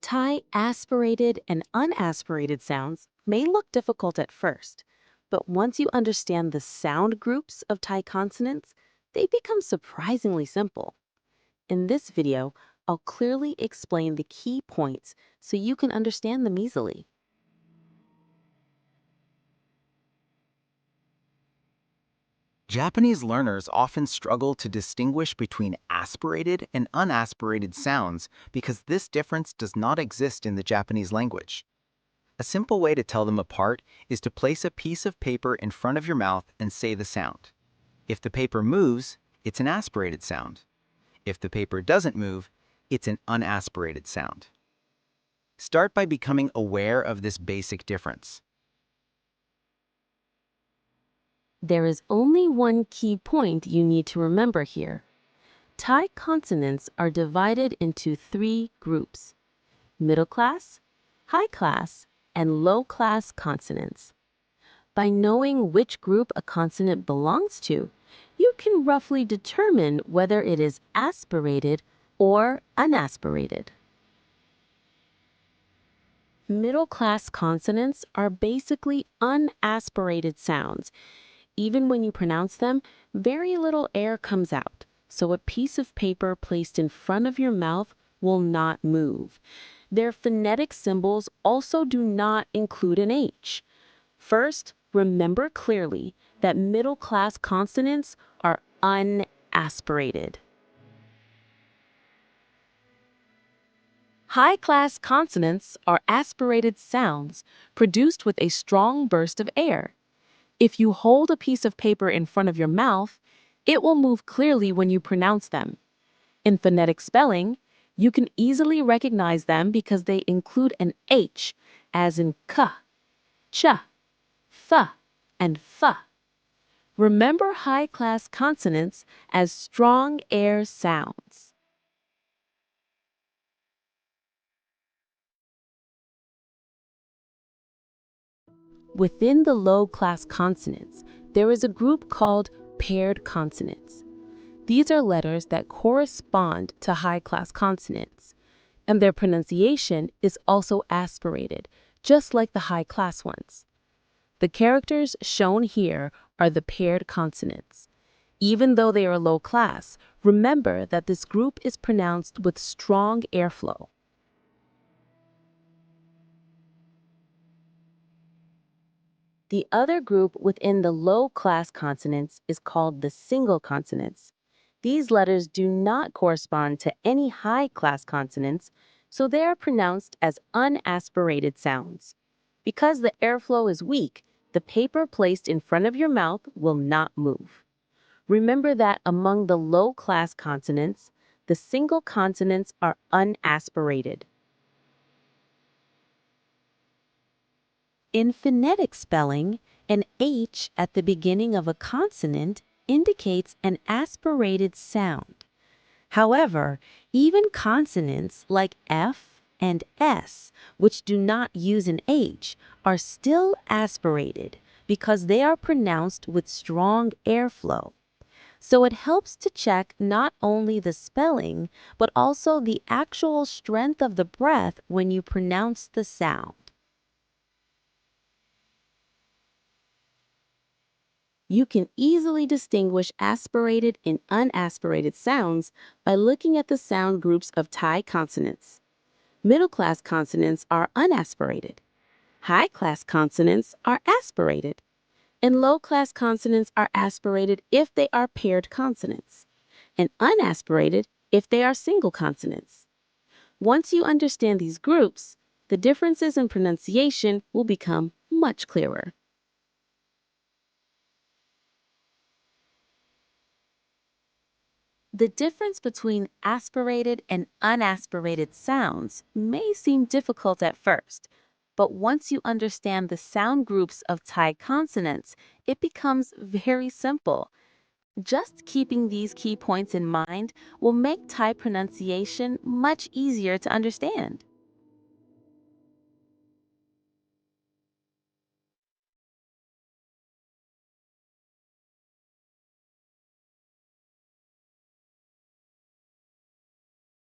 Thai aspirated and unaspirated sounds may look difficult at first, but once you understand the sound groups of Thai consonants, they become surprisingly simple. In this video, I'll clearly explain the key points so you can understand them easily. Japanese learners often struggle to distinguish between aspirated and unaspirated sounds because this difference does not exist in the Japanese language. A simple way to tell them apart is to place a piece of paper in front of your mouth and say the sound. If the paper moves, it's an aspirated sound. If the paper doesn't move, it's an unaspirated sound. Start by becoming aware of this basic difference. There is only one key point you need to remember here. Thai consonants are divided into 3 groups: middle class, high class, and low class consonants. By knowing which group a consonant belongs to, you can roughly determine whether it is aspirated or unaspirated. Middle class consonants are basically unaspirated sounds. Even when you pronounce them, very little air comes out, so a piece of paper placed in front of your mouth will not move. Their phonetic symbols also do not include an H. First, remember clearly that middle class consonants are unaspirated. High class consonants are aspirated sounds produced with a strong burst of air. If you hold a piece of paper in front of your mouth, it will move clearly when you pronounce them. In phonetic spelling, you can easily recognize them because they include an H, as in k, ch, th, and th. Remember high-class consonants as strong air sounds. Within the low-class consonants, there is a group called paired consonants. These are letters that correspond to high-class consonants, and their pronunciation is also aspirated, just like the high-class ones. The characters shown here are the paired consonants. Even though they are low class, remember that this group is pronounced with strong airflow. The other group within the low class consonants is called the single consonants. These letters do not correspond to any high class consonants, so they are pronounced as unaspirated sounds. Because the airflow is weak, the paper placed in front of your mouth will not move. Remember that among the low class consonants, the single consonants are unaspirated. In phonetic spelling, an H at the beginning of a consonant indicates an aspirated sound. However, even consonants like F and S, which do not use an H, are still aspirated because they are pronounced with strong airflow. So it helps to check not only the spelling, but also the actual strength of the breath when you pronounce the sound. You can easily distinguish aspirated and unaspirated sounds by looking at the sound groups of Thai consonants. Middle-class consonants are unaspirated. High-class consonants are aspirated. And low-class consonants are aspirated if they are paired consonants, and unaspirated if they are single consonants. Once you understand these groups, the differences in pronunciation will become much clearer. The difference between aspirated and unaspirated sounds may seem difficult at first, but once you understand the sound groups of Thai consonants, it becomes very simple. Just keeping these key points in mind will make Thai pronunciation much easier to understand.